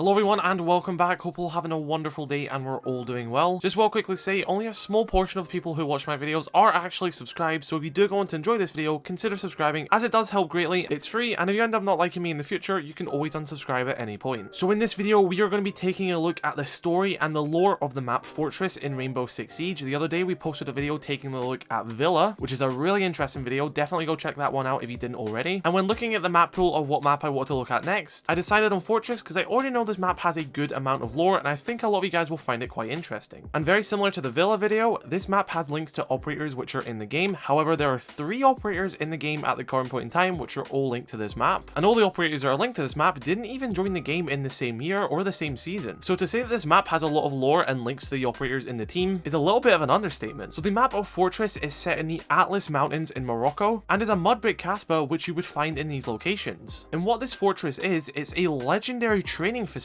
Hello everyone and welcome back, hope you're all having a wonderful day and we're all doing well. Just will quickly say, only a small portion of people who watch my videos are actually subscribed, so if you do go on to enjoy this video, consider subscribing as it does help greatly. It's free, and if you end up not liking me in the future, you can always unsubscribe at any point. So in this video, we are going to be taking a look at the story and the lore of the map Fortress in Rainbow Six Siege. The other day we posted a video taking a look at Villa, which is a really interesting video. Definitely go check that one out if you didn't already. And when looking at the map pool of what map I want to look at next, I decided on Fortress because I already know this map has a good amount of lore and I think a lot of you guys will find it quite interesting. And very similar to the Villa video, this map has links to operators which are in the game. However, there are 3 operators in the game at the current point in time which are all linked to this map. And all the operators that are linked to this map didn't even join the game in the same year or the same season. So to say that this map has a lot of lore and links to the operators in the team is a little bit of an understatement. So the map of Fortress is set in the Atlas Mountains in Morocco and is a mud brick Casbah which you would find in these locations. And what this fortress is, it's a legendary training facility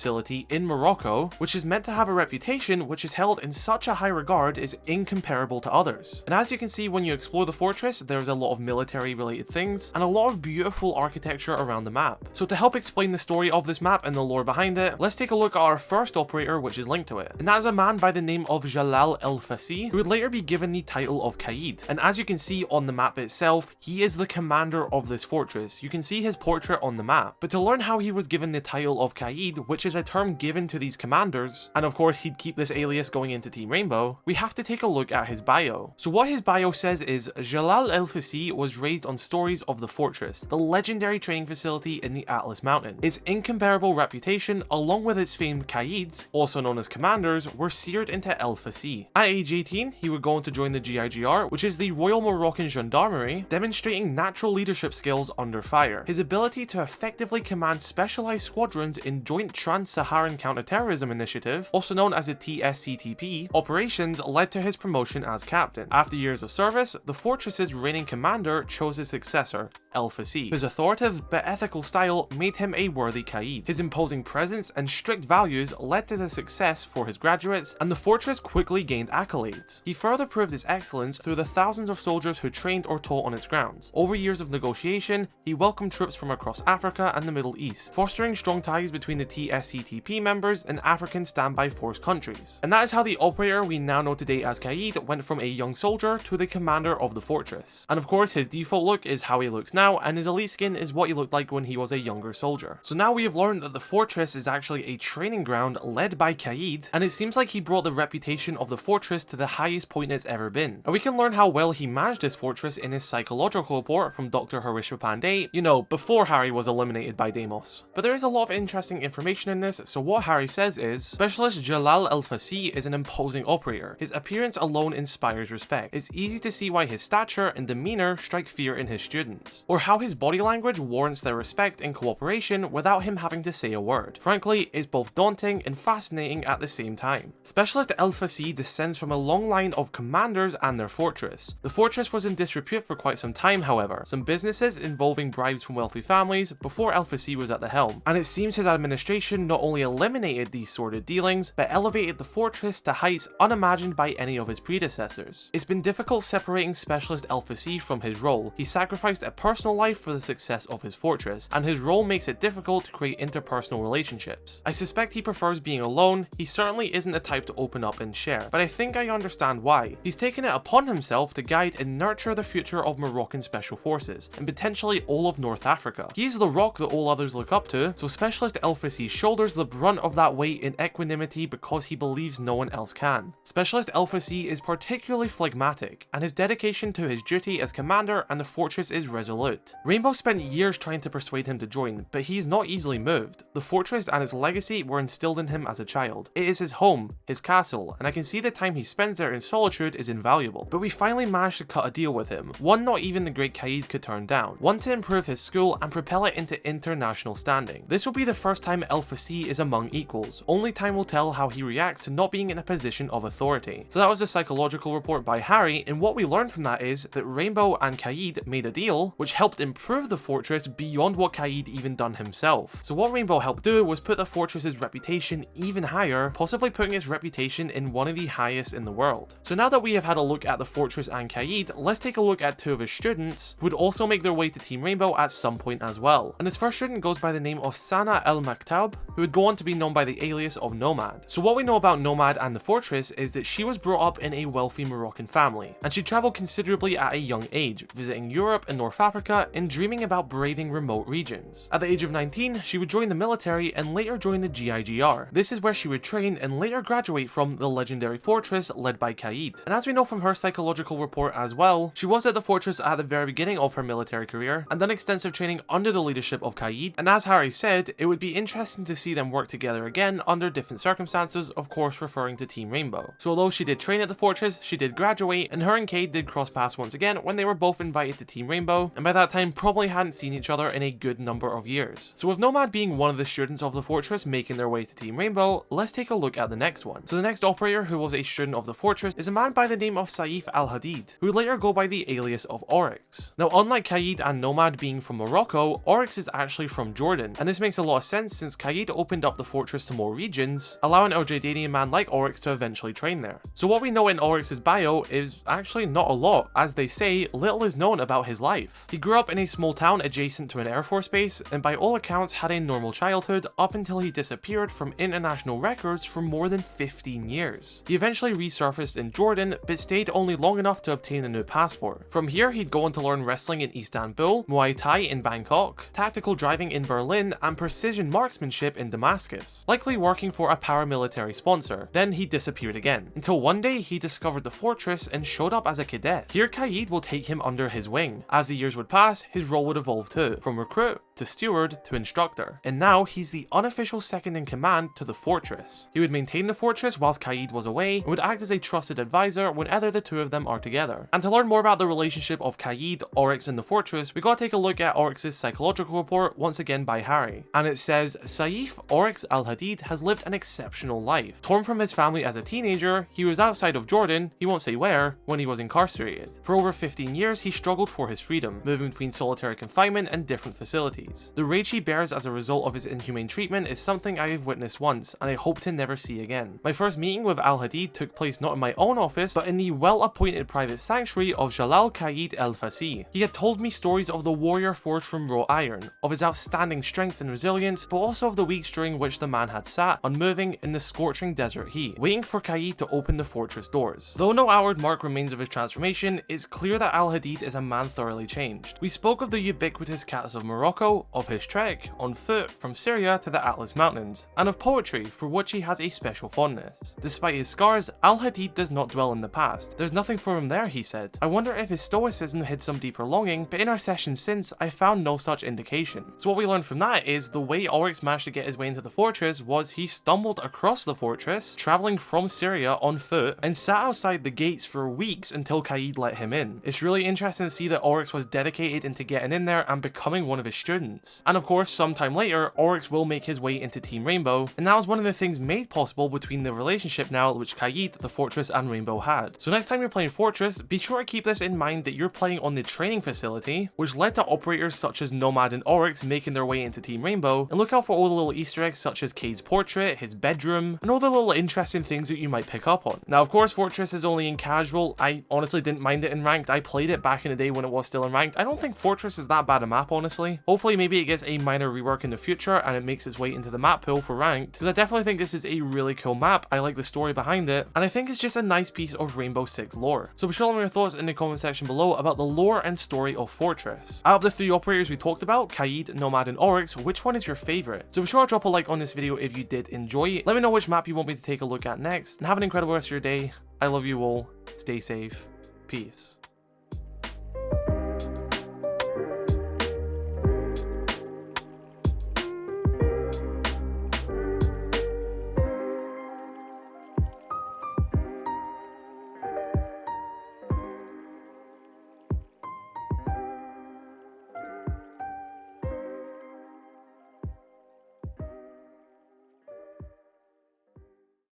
in Morocco, which is meant to have a reputation which is held in such a high regard is incomparable to others. And as you can see when you explore the fortress, there's a lot of military related things and a lot of beautiful architecture around the map. So to help explain the story of this map and the lore behind it, let's take a look at our first operator which is linked to it. And that is a man by the name of Jalal Fassi, who would later be given the title of Kaze. And as you can see on the map itself, he is the commander of this fortress. You can see his portrait on the map. But to learn how he was given the title of Kaze, which is a term given to these commanders, and of course he'd keep this alias going into Team Rainbow, we have to take a look at his bio. So what his bio says is, Jalal Fassi was raised on stories of the Fortress, the legendary training facility in the Atlas Mountain. Its incomparable reputation, along with its famed cadets, also known as commanders, were seared into Fassi. At age 18, he would go on to join the GIGR, which is the Royal Moroccan Gendarmerie, demonstrating natural leadership skills under fire. His ability to effectively command specialized squadrons in Joint Trans-Saharan Counterterrorism Initiative, also known as the TSCTP, operations led to his promotion as captain. After years of service, the fortress's reigning commander chose his successor, Fassi, whose authoritative but ethical style made him a worthy Kaid. His imposing presence and strict values led to the success for his graduates, and the fortress quickly gained accolades. He further proved his excellence through the thousands of soldiers who trained or taught on its grounds. Over years of negotiation, he welcomed troops from across Africa and the Middle East, fostering strong ties between the TSCTP members and African standby force countries. And that is how the operator we now know today as Kaid went from a young soldier to the commander of the fortress. And of course his default look is how he looks now, and his elite skin is what he looked like when he was a younger soldier. So now we have learned that the fortress is actually a training ground led by Kaid, and it seems like he brought the reputation of the fortress to the highest point it's ever been. And we can learn how well he managed this fortress in his psychological report from Dr. Harisha Pandey, you know, before Harry was eliminated by Deimos. But there is a lot of interesting information in this, so what Harry says is, Specialist Jalal Fassi is an imposing operator. His appearance alone inspires respect. It's easy to see why his stature and demeanor strike fear in his students, or how his body language warrants their respect and cooperation without him having to say a word. Frankly, it's both daunting and fascinating at the same time. Specialist Fassi descends from a long line of commanders and their fortress. The fortress was in disrepute for quite some time, however, some businesses involving bribes from wealthy families before Fassi was at the helm, and it seems his administration not only eliminated these sordid dealings, but elevated the fortress to heights unimagined by any of his predecessors. It's been difficult separating Specialist Fassi from his role. He sacrificed a personal life for the success of his fortress, and his role makes it difficult to create interpersonal relationships. I suspect he prefers being alone. He certainly isn't the type to open up and share, but I think I understand why. He's taken it upon himself to guide and nurture the future of Moroccan special forces, and potentially all of North Africa. He's the rock that all others look up to, so Specialist Fassi shoulders the brunt of that weight in equanimity because he believes no one else can. Specialist Fassi is particularly phlegmatic, and his dedication to his duty as commander and the fortress is resolute. Rainbow spent years trying to persuade him to join, but he's not easily moved. The fortress and its legacy were instilled in him as a child. It is his home, his castle, and I can see the time he spends there in solitude is invaluable. But we finally managed to cut a deal with him, one not even the great Kaid could turn down, one to improve his school and propel it into international standing. This will be the first time Fassi is among equals. Only time will tell how he reacts to not being in a position of authority. So that was a psychological report by Harry, and what we learned from that is that Rainbow and Kaid made a deal which helped improve the fortress beyond what Kaid even done himself. So what Rainbow helped do was put the fortress's reputation even higher, possibly putting its reputation in one of the highest in the world. So now that we have had a look at the fortress and Kaid, let's take a look at 2 of his students who would also make their way to Team Rainbow at some point as well. And his first student goes by the name of Sanaa Maktoub, who would go on to be known by the alias of Nomad. So what we know about Nomad and the fortress is that she was brought up in a wealthy Moroccan family, and she traveled considerably at a young age, visiting Europe and North Africa and dreaming about braving remote regions. At the age of 19, she would join the military and later join the GIGR. This is where she would train and later graduate from the legendary fortress led by Kaze. And as we know from her psychological report as well, she was at the fortress at the very beginning of her military career and done extensive training under the leadership of Kaze, and as Harry said, it would be interesting to see them work together again under different circumstances, of course referring to Team Rainbow. So although she did train at the fortress, she did graduate, and her and Kaze did cross paths once again when they were both invited to Team Rainbow, and by that time probably hadn't seen each other in a good number of years. So with Nomad being one of the students of the fortress making their way to Team Rainbow, let's take a look at the next one. So the next operator who was a student of the fortress is a man by the name of Saif al-Hadid, who would later go by the alias of Oryx. Now unlike Kaze and Nomad being from Morocco, Oryx is actually from Jordan, and this makes a lot of sense since Kaze opened up the fortress to more regions, allowing a Jordanian man like Oryx to eventually train there. So what we know in Oryx's bio is actually not a lot. As they say, little is known about his life. He grew up in a small town adjacent to an Air Force base, and by all accounts had a normal childhood up until he disappeared from international records for more than 15 years. He eventually resurfaced in Jordan, but stayed only long enough to obtain a new passport. From here, he'd go on to learn wrestling in Istanbul, Muay Thai in Bangkok, tactical driving in Berlin, and precision marksmanship in Damascus, likely working for a paramilitary sponsor. Then he disappeared again, until one day he discovered the fortress and showed up as a cadet. Here Kaze will take him under his wing. As the years would pass, his role would evolve too, from recruit to steward to instructor, and now he's the unofficial second in command to the fortress. He would maintain the fortress whilst Kaze was away and would act as a trusted advisor whenever the two of them are together. And to learn more about the relationship of Kaze, Oryx and the fortress, we gotta take a look at Oryx's psychological report once again by Harry. And it says, Saif Oryx al-Hadid has lived an exceptional life. Torn from his family as a teenager, he was outside of Jordan, he won't say where, when he was incarcerated. For over 15 years he struggled for his freedom, moving between solitary confinement and different facilities. The rage he bears as a result of his inhumane treatment is something I have witnessed once, and I hope to never see again. My first meeting with al-Hadid took place not in my own office, but in the well-appointed private sanctuary of Jalal al-Fassi. He had told me stories of the warrior forged from raw iron, of his outstanding strength and resilience, but also of the weeks during which the man had sat, unmoving in the scorching desert heat, waiting for Kaze to open the fortress doors. Though no outward mark remains of his transformation, it's clear that al-Hadid is a man thoroughly changed. We spoke of the ubiquitous cats of Morocco, of his trek on foot from Syria to the Atlas Mountains, and of poetry, for which he has a special fondness. Despite his scars, al-Hadid does not dwell in the past. There's nothing for him there, he said. I wonder if his stoicism hid some deeper longing, but in our sessions since, I found no such indication. So what we learned from that is the way Oryx managed to get his way into the fortress was he stumbled across the fortress, traveling from Syria on foot, and sat outside the gates for weeks until Kaze let him in. It's really interesting to see that Oryx was dedicated into getting in there and becoming one of his students. And of course, sometime later, Oryx will make his way into Team Rainbow, and that was one of the things made possible between the relationship now which Kaze, the fortress and Rainbow had. So next time you're playing Fortress, be sure to keep this in mind that you're playing on the training facility, which led to operators such as Nomad and Oryx making their way into Team Rainbow, and look out for all the little Easter eggs such as Kaze's portrait, his bedroom, and all the little interesting things that you might pick up on. Now of course, Fortress is only in casual. I honestly didn't mind it in ranked. I played it back in the day when it was still in ranked. I don't think Fortress is that bad a map, honestly. Hopefully maybe it gets a minor rework in the future and it makes its way into the map pool for ranked, because I definitely think this is a really cool map. I like the story behind it, and I think it's just a nice piece of Rainbow Six lore. So be sure to let me know your thoughts in the comment section below about the lore and story of Fortress. Out of the three operators we talked about, Kaze, Nomad and Oryx, which one is your favorite? So be sure to drop a like on this video if you did enjoy it. Let me know which map you want me to take a look at next, and have an incredible rest of your day. I love you all. Stay safe. Peace.